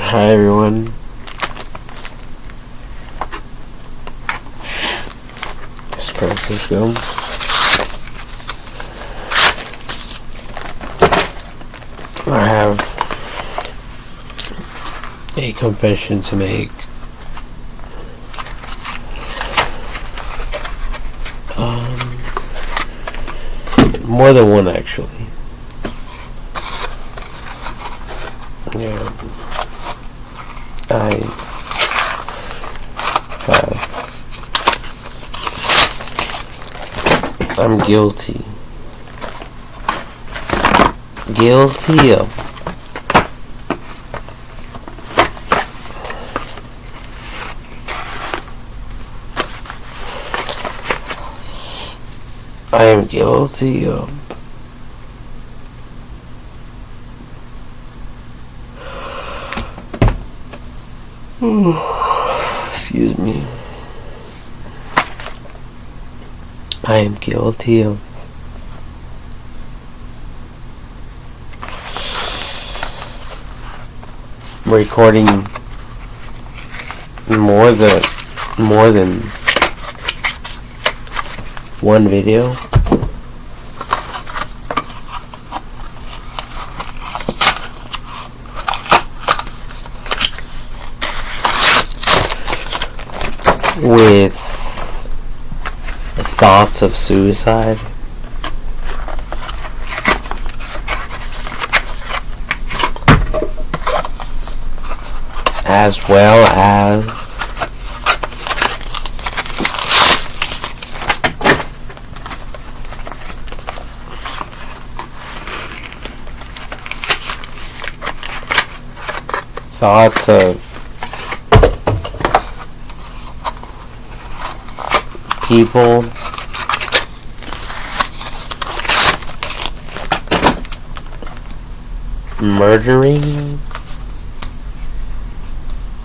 Hi everyone. It's Francisco. I have a confession to make. More than one actually. Yeah. I'm guilty. Guilty of I am guilty of excuse me. I am guilty of recording more than one video. With thoughts of suicide. As well as thoughts of people murdering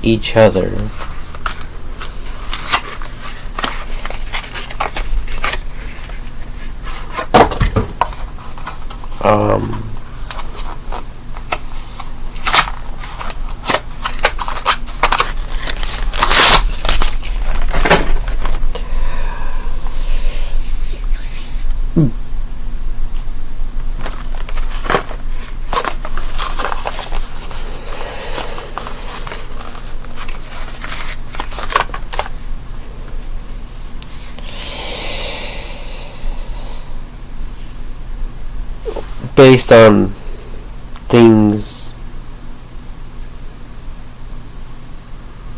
each other. Based on things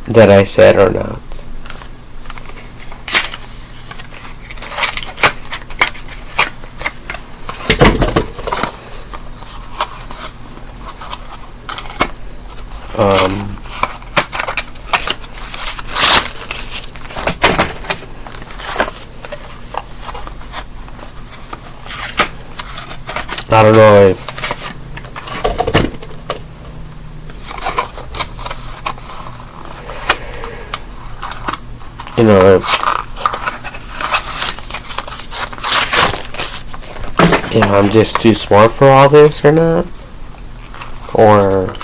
that I said or not. I don't know if if I'm just too smart for all this or not, or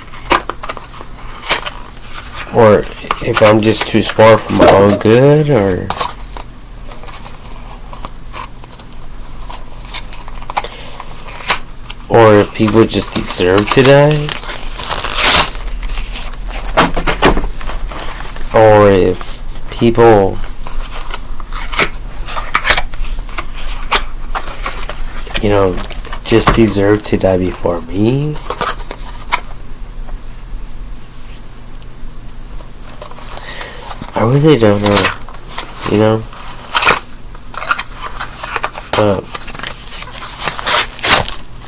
if I'm just too smart for my own good, or if people just deserve to die, or if people just deserve to die before me. I really don't know,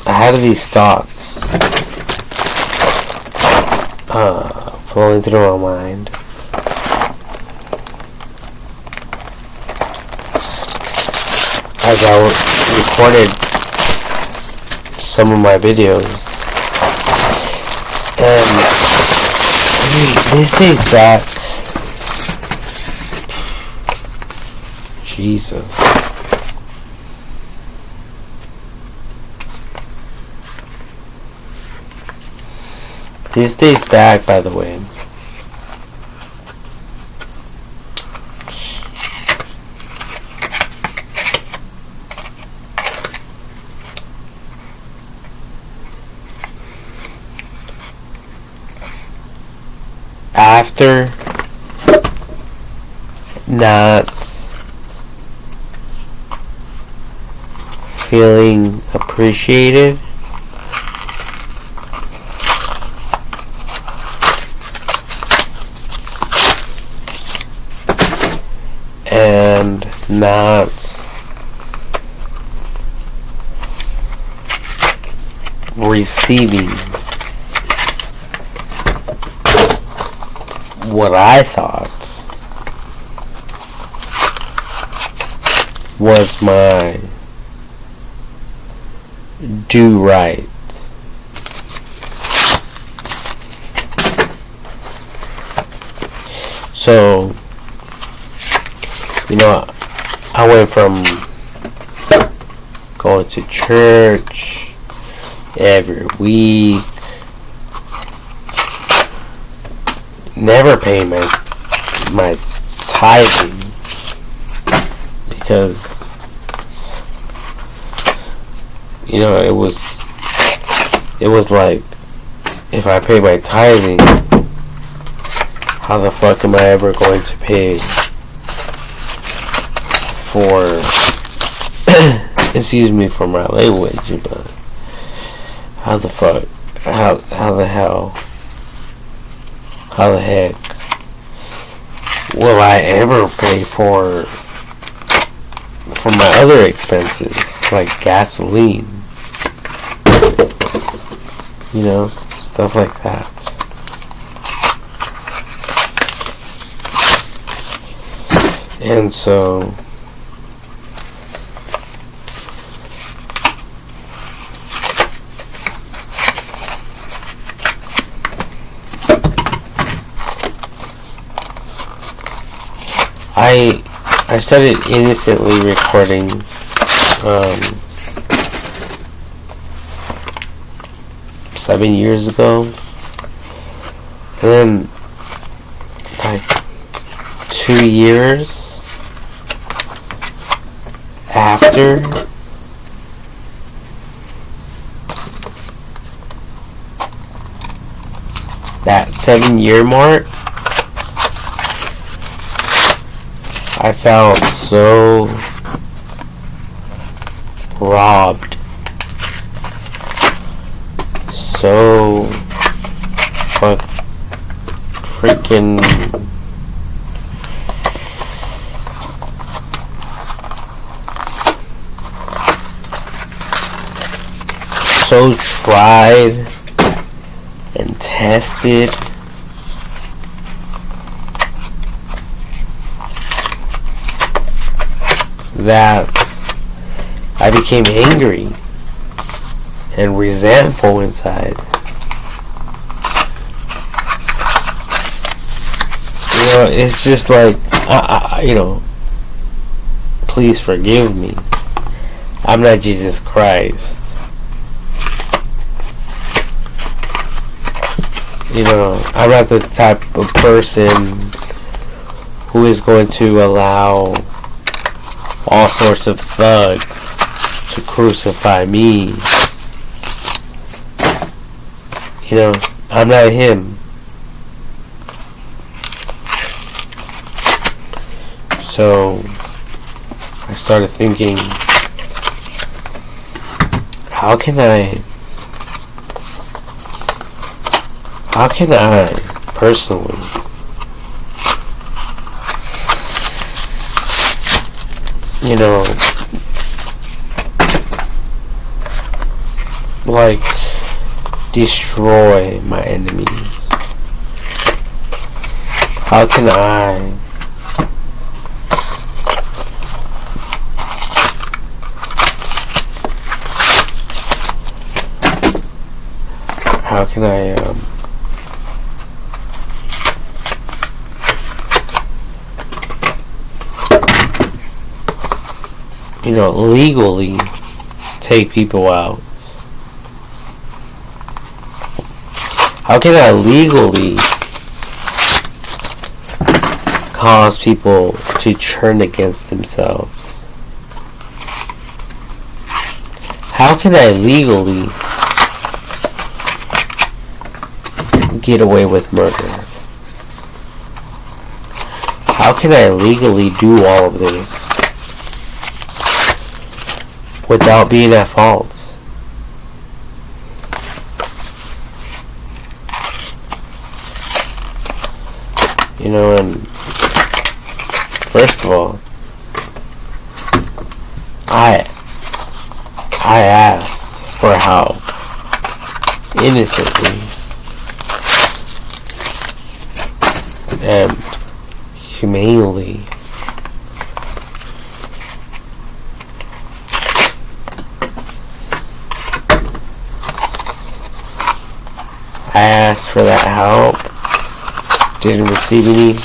I had these thoughts flowing through my mind. As I recorded some of my videos, and this days back, Jesus. This dates back, by the way. After not feeling appreciated, and not receiving what I thought was my due right. So, I went from going to church every week, never paying my tithing, because it was like, if I pay my tithing, how the fuck am I ever going to pay for excuse me for my language, but how the heck will I ever pay for my other expenses, like gasoline, stuff like that. And so I started innocently recording 7 years ago, and then like 2 years after that 7-year mark, I felt so robbed, so freaking so tried and tested that I became angry and resentful inside. It's just like, please forgive me. I'm not Jesus Christ. I'm not the type of person who is going to allow all sorts of thugs to crucify me. I'm not him. So I started thinking, how can I personally like destroy my enemies? How can I legally take people out? How can I legally cause people to turn against themselves? How can I legally get away with murder? How can I legally do all of this without being at fault? You know, and first of all, I asked for help innocently and humanely. I asked for that help, didn't receive any.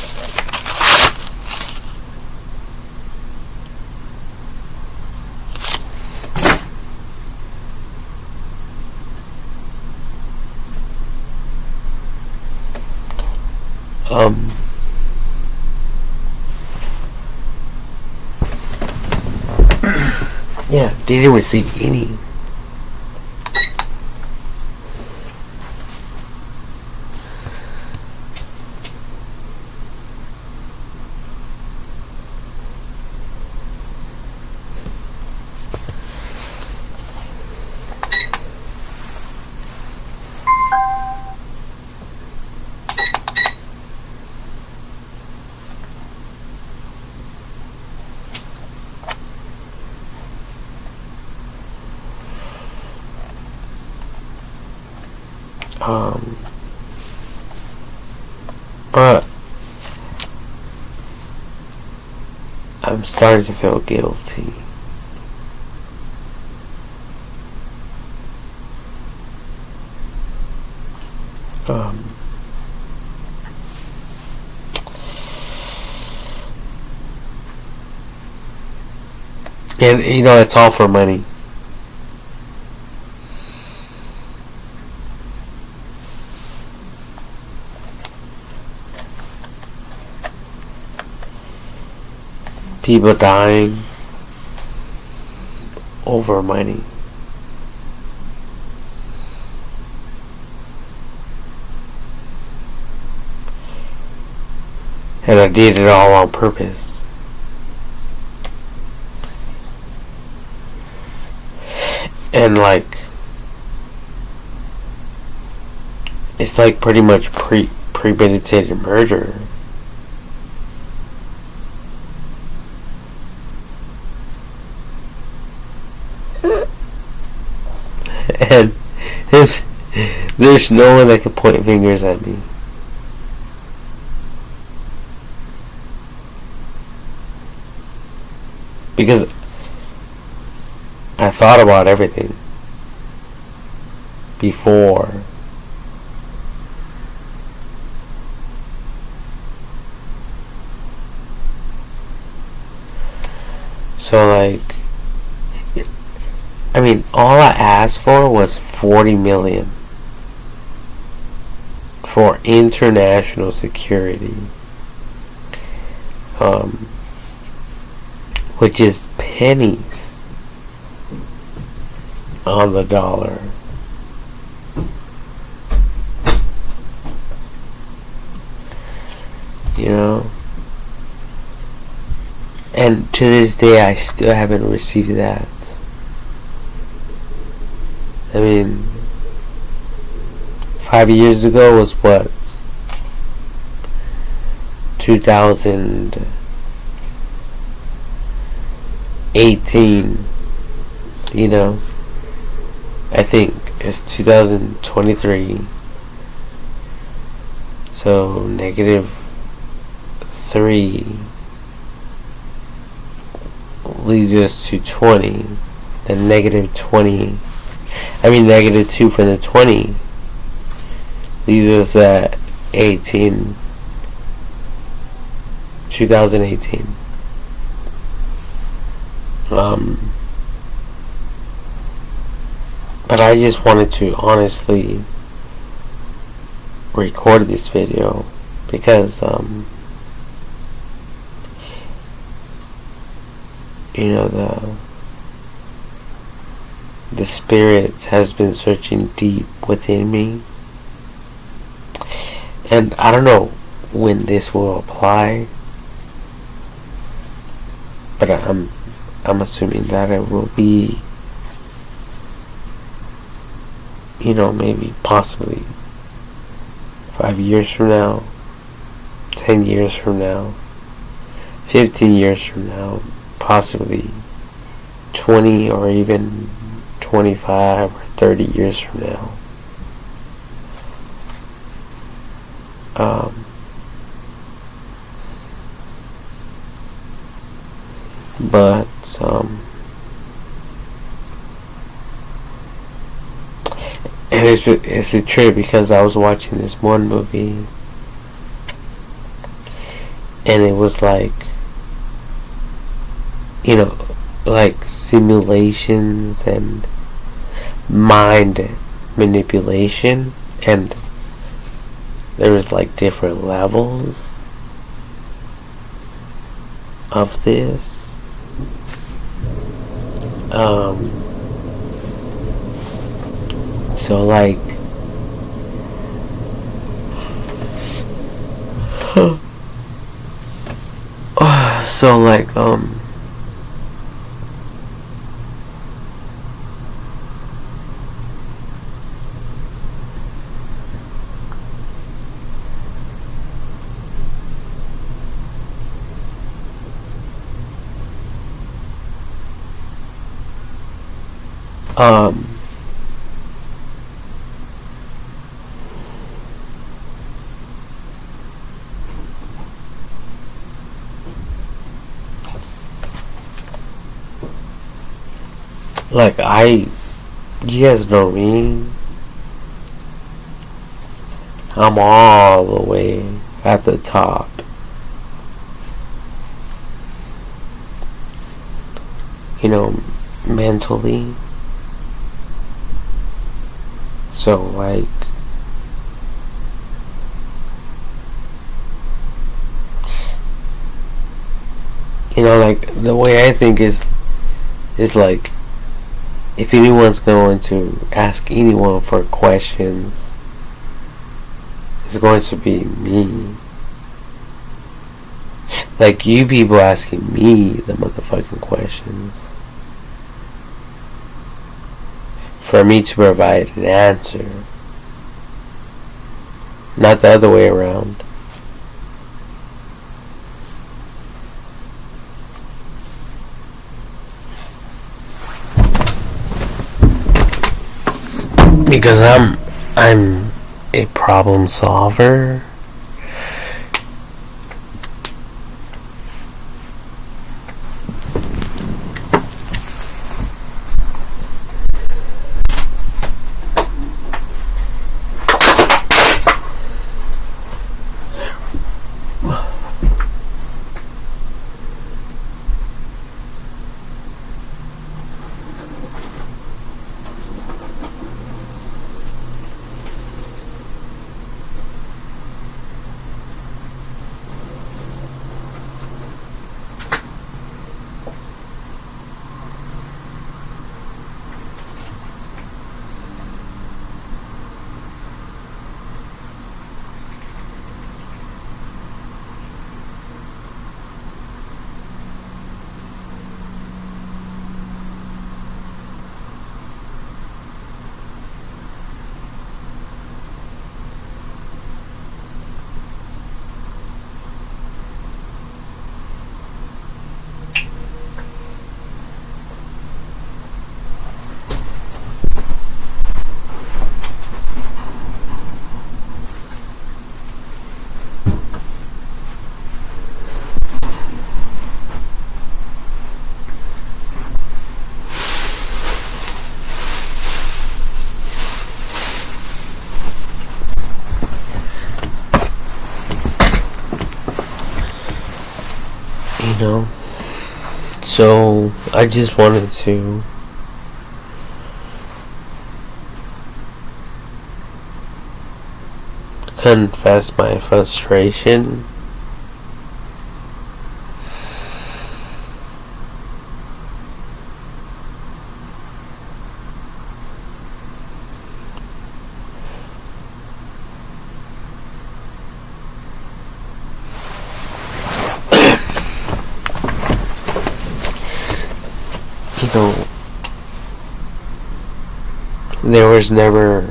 Yeah, didn't receive any. But I'm starting to feel guilty. And you know, it's all for money. People dying over money. And I did it all on purpose. And like, it's like pretty much premeditated murder. And there's no one that can point fingers at me. Because I thought about everything before. So like, I mean, all I asked for was 40 million for international security, which is pennies on the dollar. You know? And to this day, I still haven't received that. I mean, 5 years ago was what? 2018. You know? I think it's 2023. So, -3 leads us to 20. Then -20. I mean, -2 from the 20 leaves us at 18. 2018. But I just wanted to honestly record this video because the spirit has been searching deep within me, and I don't know when this will apply, but I'm assuming that it will be, maybe possibly 5 years from now, 10 years from now, 15 years from now, possibly 20 or even 25 or 30 years from now. But and it's a trip because I was watching this one movie and it was like like simulations and mind manipulation, and there was like different levels of this. So like so like like you guys know me, I'm all the way at the top. Mentally. So like like the way I think is like, if anyone's going to ask anyone for questions, it's going to be me. Like, you people asking me the motherfucking questions for me to provide an answer, not the other way around. Because I'm a problem solver. So I just wanted to confess my frustration. You know, there was never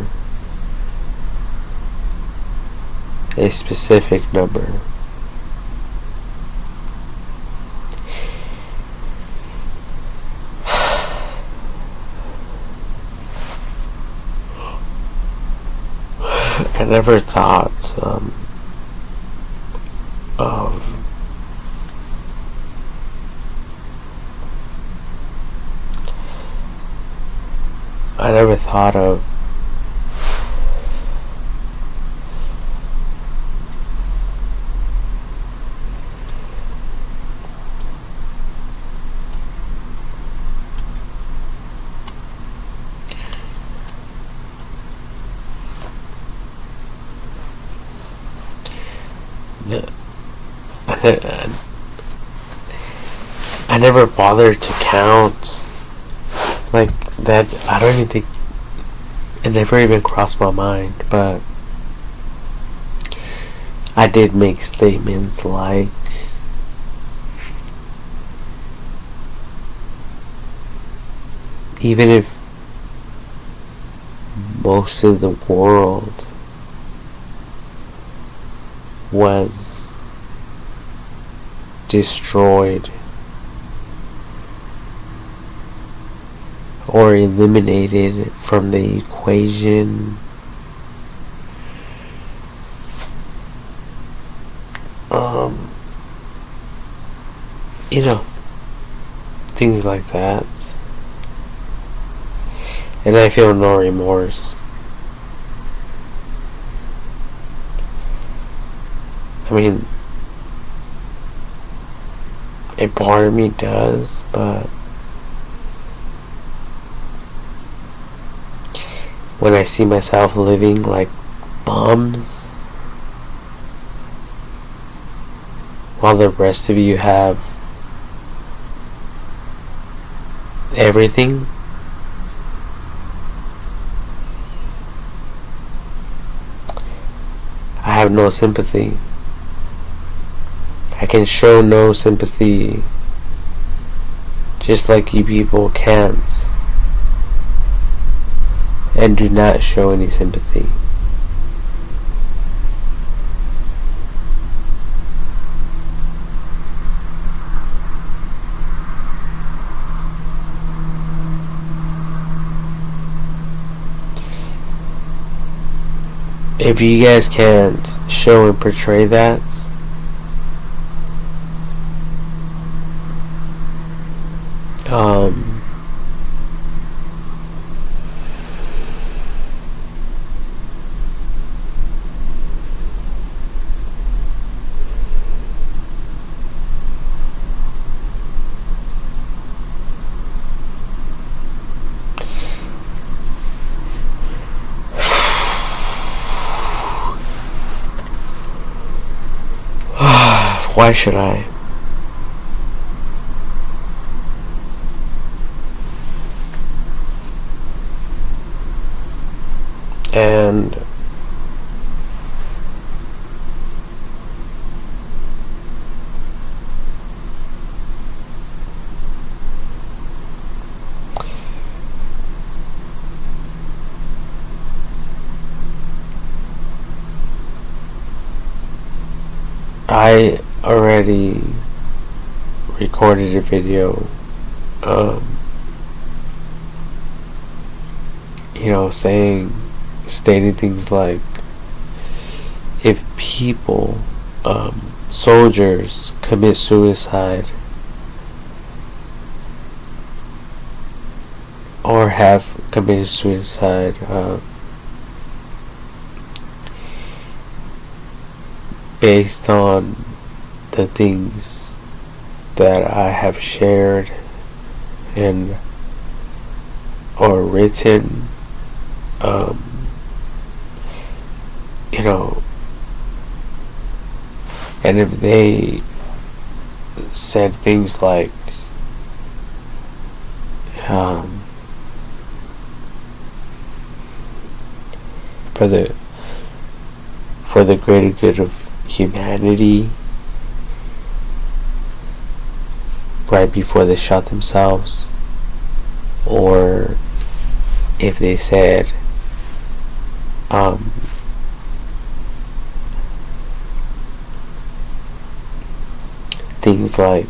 a specific number. I never thought of I never thought of the I never bothered to count like that. I don't even think it never even crossed my mind, but I did make statements like, even if most of the world was destroyed or eliminated from the equation, you know, things like that. And I feel no remorse. I mean, a part of me does, but when I see myself living like bums while the rest of you have everything, I have no sympathy. I can show no sympathy, just like you people can't and do not show any sympathy. If you guys can't show and portray that, why should I? And I already recorded a video, stating things like, if people, soldiers commit suicide or have committed suicide, based on the things that I have shared and or written, And if they said things like, for the greater good of humanity, right before they shot themselves, or if they said things like,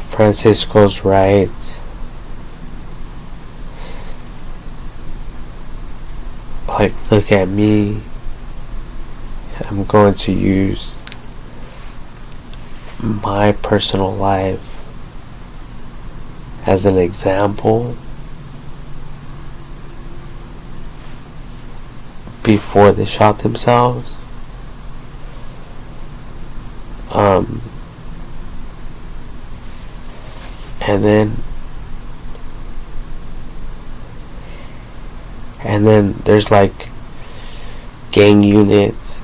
Francisco's right, like, look at me, I'm going to use my personal life as an example before they shot themselves. And then there's like gang units,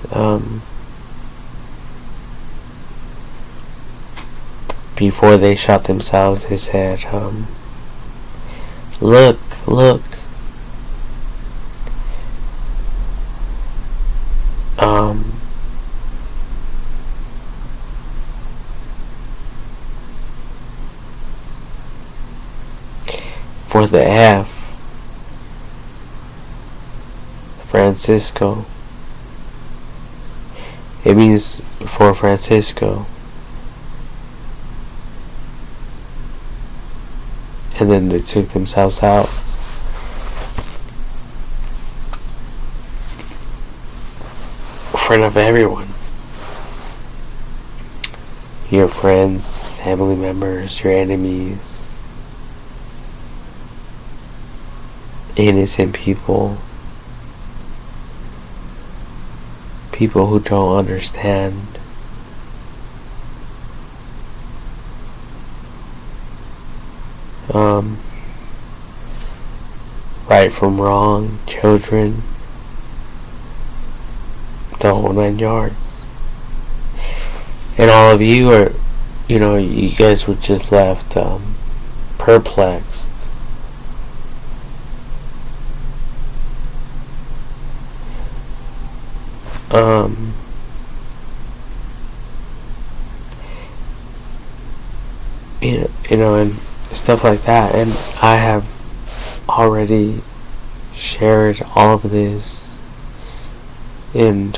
before they shot themselves, they said, look, for the F, Francisco, it means for Francisco. And then they took themselves out. In front of everyone. Your friends, family members, your enemies, innocent people, people who don't understand. Right from wrong, children, the whole 9 yards. And all of you are, you guys were just left perplexed. And stuff like that. And I have already shared all of this in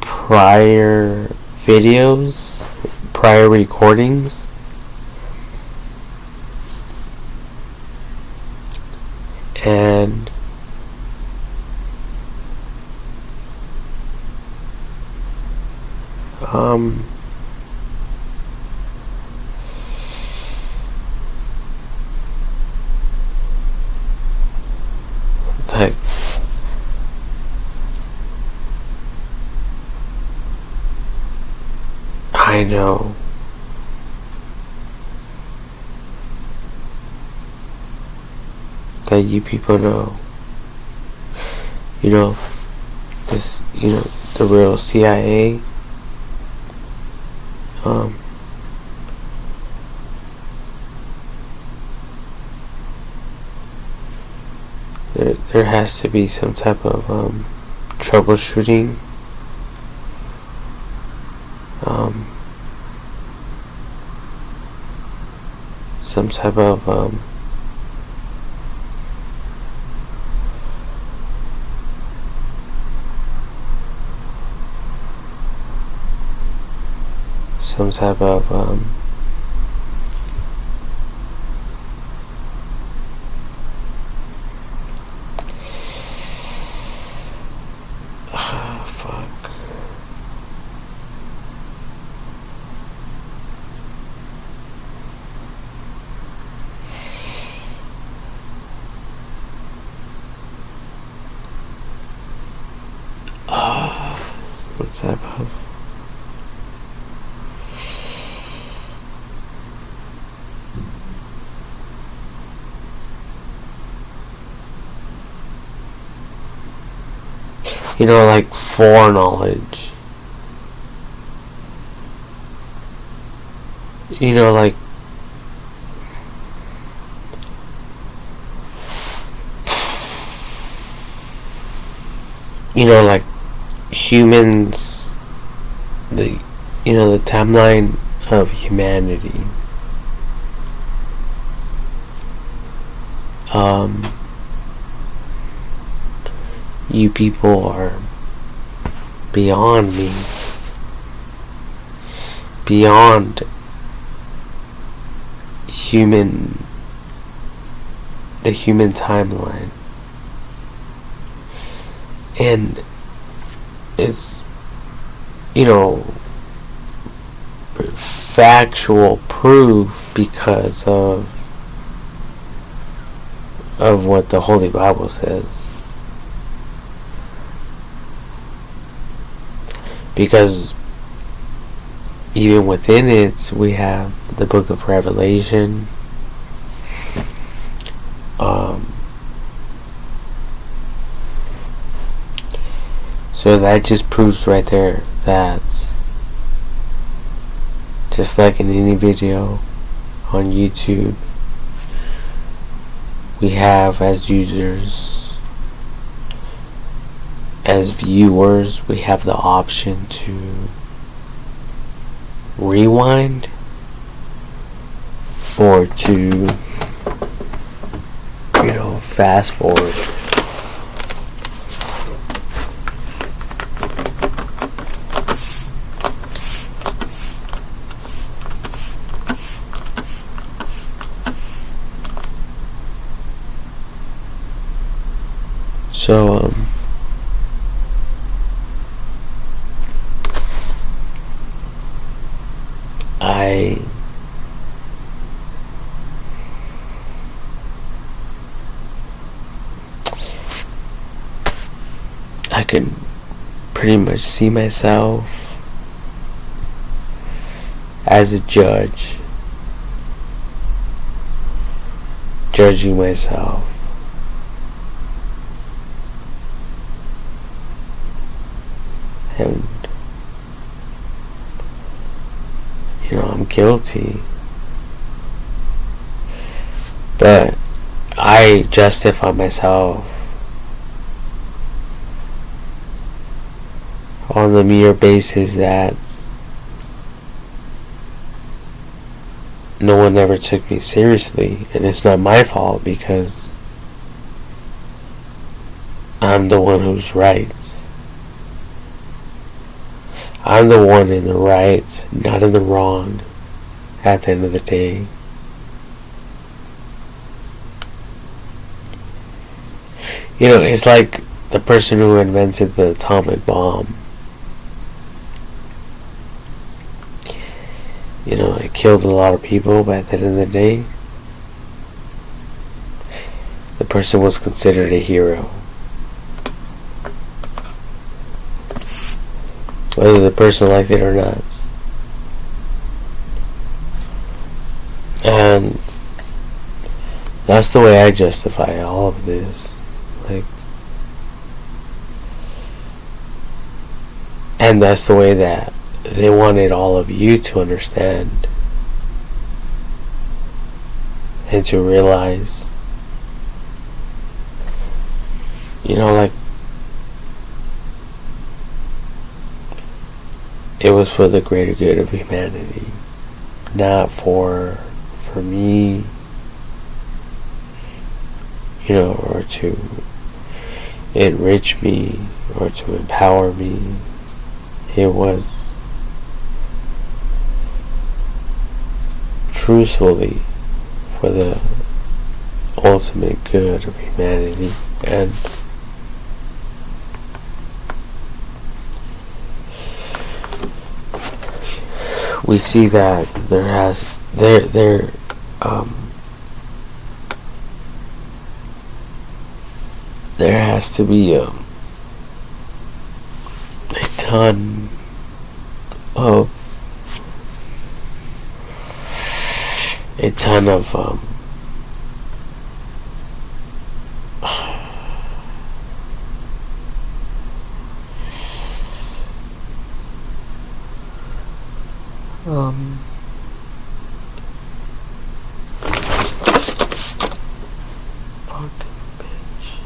prior videos, prior recordings. And like, I know that you people know, this, the real CIA, there has to be some type of troubleshooting, some type of fuck. What's that about? like foreknowledge. Like like humans, the timeline of humanity. You people are beyond me, beyond the human timeline, and it's factual proof because of what the Holy Bible says. Because even within it, we have the book of Revelation. So that just proves right there that, just like in any video on YouTube, we have, as users, as viewers, we have the option to rewind or to fast forward. So I could pretty much see myself as a judge, judging myself. And I'm guilty, but I justify myself on the mere basis that no one ever took me seriously, and it's not my fault because I'm the one who's right. I'm the one in the right, not in the wrong, at the end of the day. It's like the person who invented the atomic bomb. It killed a lot of people, but at the end of the day, the person was considered a hero. Whether the person liked it or not. And that's the way I justify all of this. And that's the way that they wanted all of you to understand and to realize. It was for the greater good of humanity, not for me, or to enrich me or to empower me. It was truthfully for the ultimate good of humanity. And we see that there has to be a ton of Um, fucking bitch.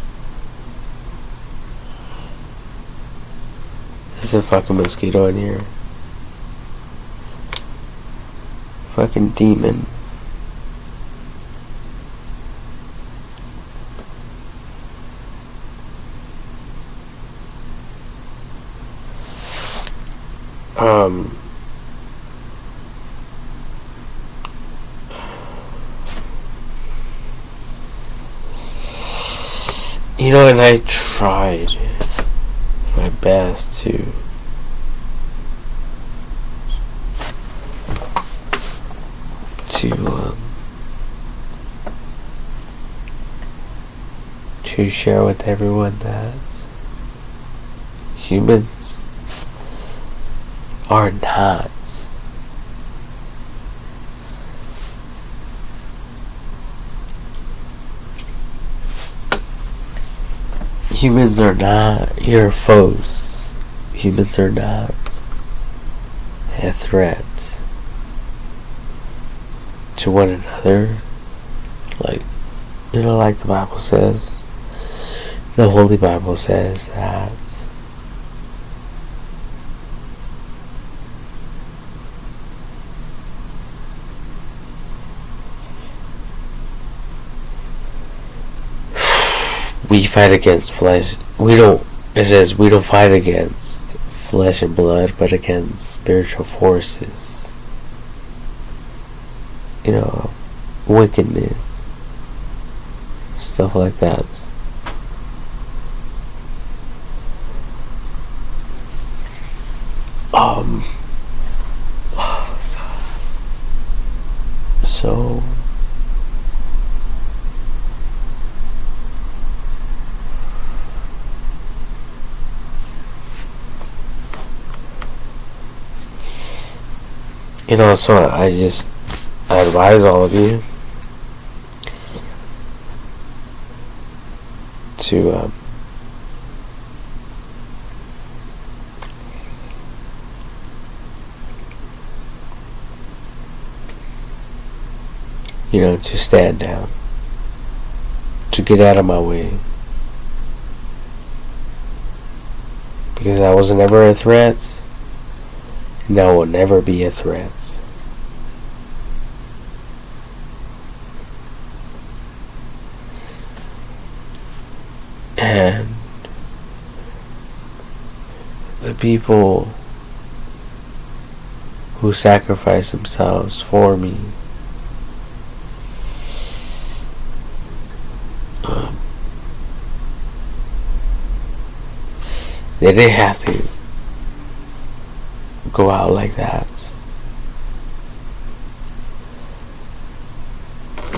There's a fucking mosquito in here. Fucking demon. You know, and I tried my best to share with everyone that humans are not your foes. Humans are not a threat to one another. Like, like the Bible says. The Holy Bible says that we fight against flesh. It says we don't fight against flesh and blood, but against spiritual forces. Wickedness. Stuff like that. So so I advise all of you to to stand down, to get out of my way, because I was never a threat, and I will never be a threat. And the people who sacrifice themselves for me, they didn't have to go out like that,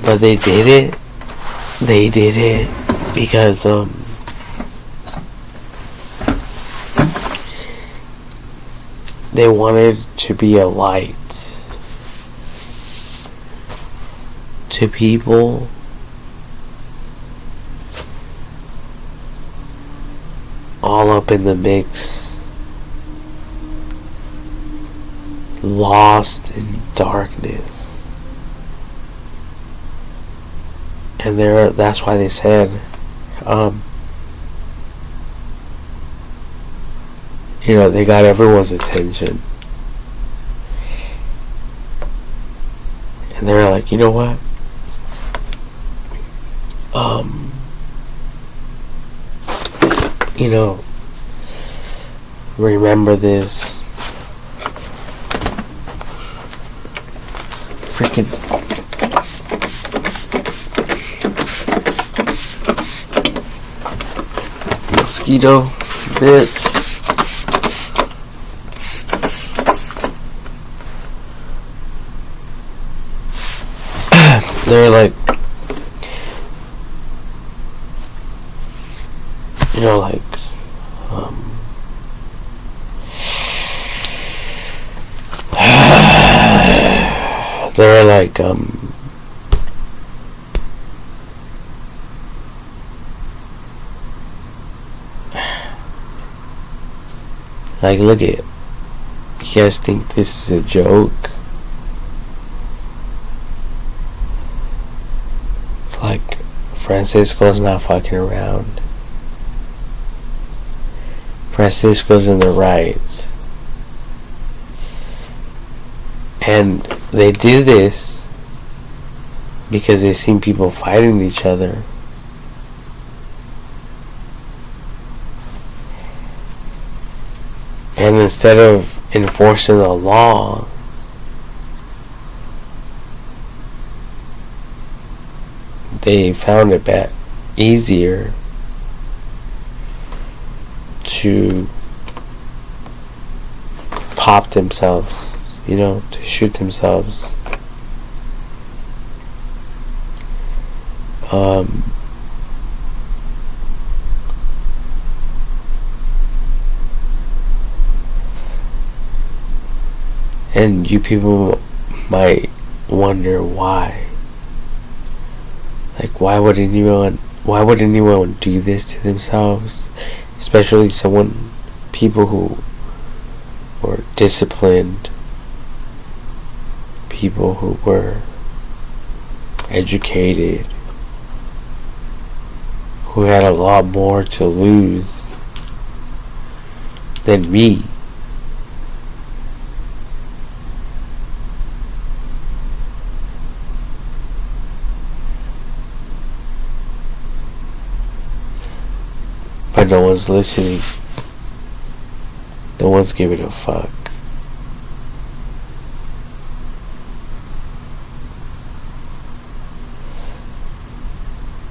but they did it. They did it because they wanted to be a light to people all up in the mix, lost in darkness. And that's why they said, they got everyone's attention. And they're like, you know what? Remember this freaking mosquito, bitch. They're like, they're like, look at, You guys think this is a joke? Like, Francisco's not fucking around. Francisco's in the right. And they do this because they seen people fighting each other. And instead of enforcing the law, they found it easier to pop themselves, to shoot themselves. And you people might wonder why. Like, why would anyone do this to themselves? Especially people who were disciplined, people who were educated, who had a lot more to lose than me. But no one's listening. No one's giving a fuck.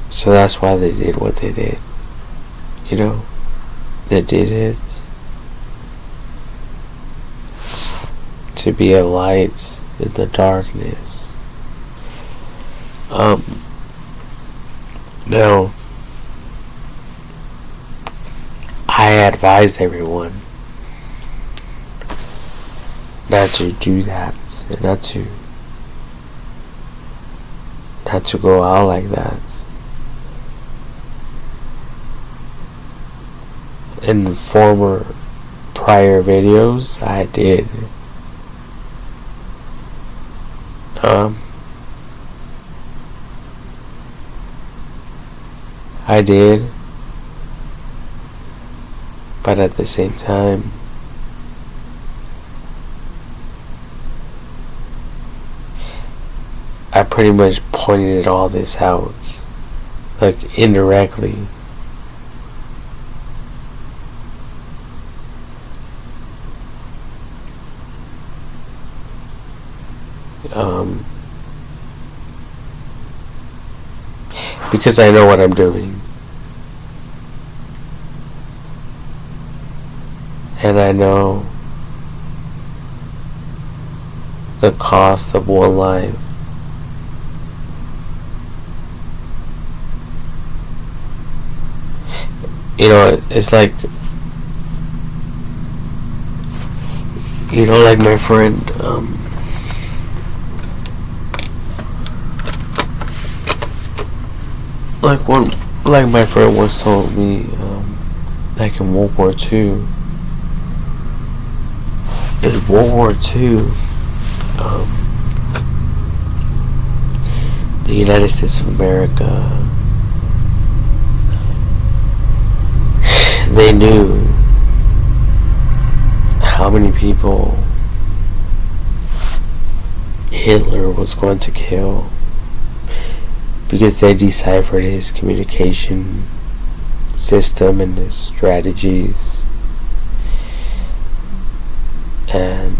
So that's why they did what they did. They did it to be a light in the darkness. Now, I advise everyone not to do that, and not to go out like that. In prior videos, I did. I did. But at the same time, I pretty much pointed all this out, like, indirectly. Because I know what I'm doing. And I know the cost of one life. It's like, like my friend, like my friend once told me, back in World War II. In World War II, the United States of America, they knew how many people Hitler was going to kill, because they deciphered his communication system and his strategies. And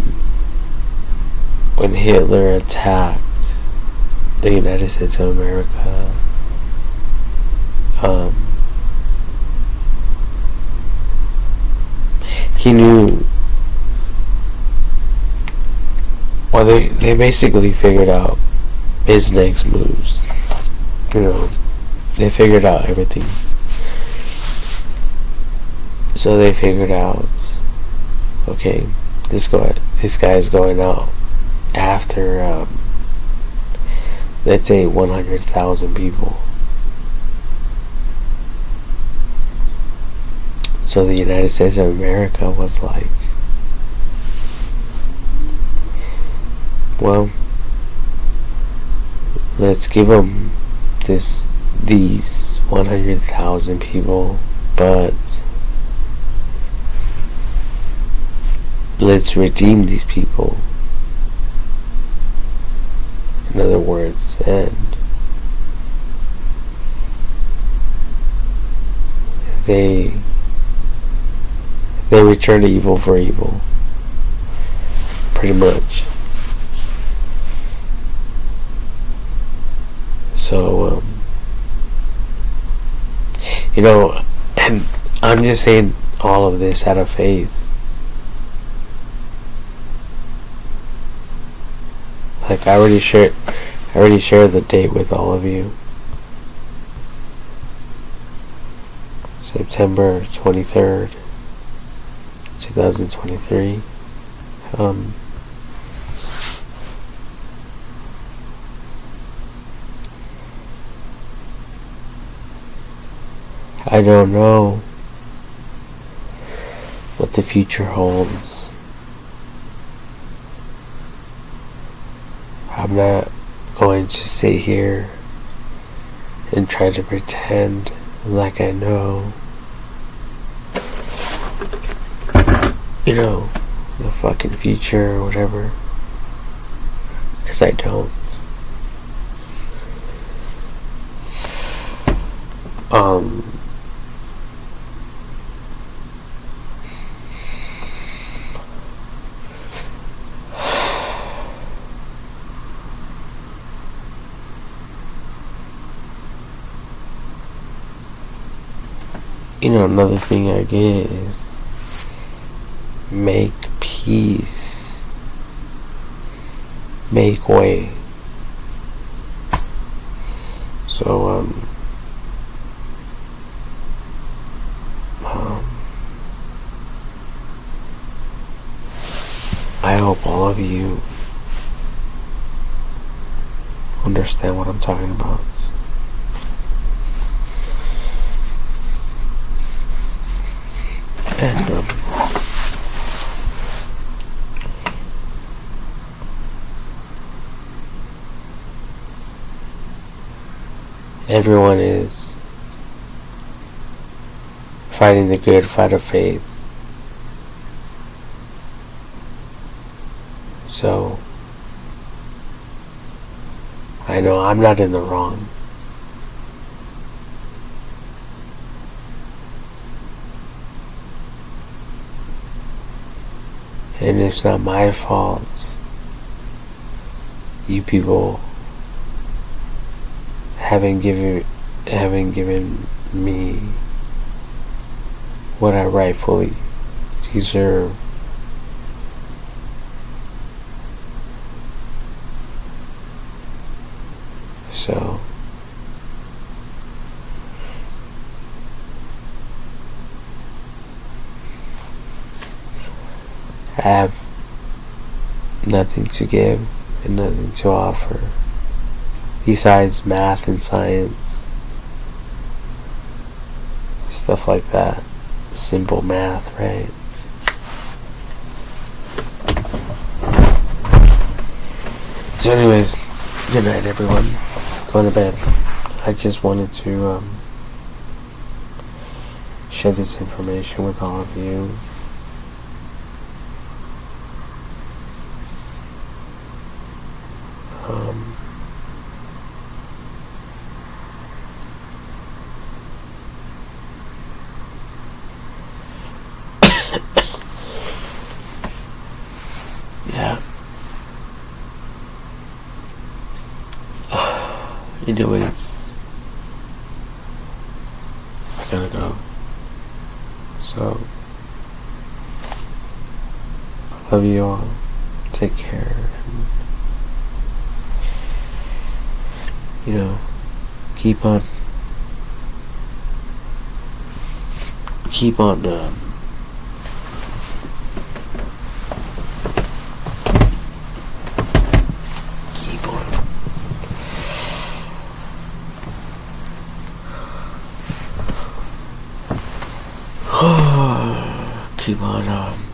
when Hitler attacked the United States of America, he knew, well, they basically figured out his next moves. They figured out everything. So they figured out, okay, this guy is going out after, let's say, 100,000 people. So the United States of America was like, well, let's give them these 100,000 people, but let's redeem these people. In other words, and they return evil for evil, pretty much. So, and I'm just saying all of this out of faith. Like, I already shared the date with all of you. September 23rd, 2023. I don't know what the future holds. I'm not going to sit here and try to pretend like I know, the fucking future or whatever, because I don't. Another thing I get is make peace, make way. So, I hope all of you understand what I'm talking about. And everyone is fighting the good fight of faith. So I know I'm not in the wrong. And it's not my fault you people haven't given me what I rightfully deserve. So I have nothing to give and nothing to offer besides math and science, stuff like that. Simple math, right? So anyways, good night everyone. Going to bed. I just wanted to share this information with all of you. Yeah. Anyways, I gotta go. So, I love you all. Take care. And, keep on keep on keep on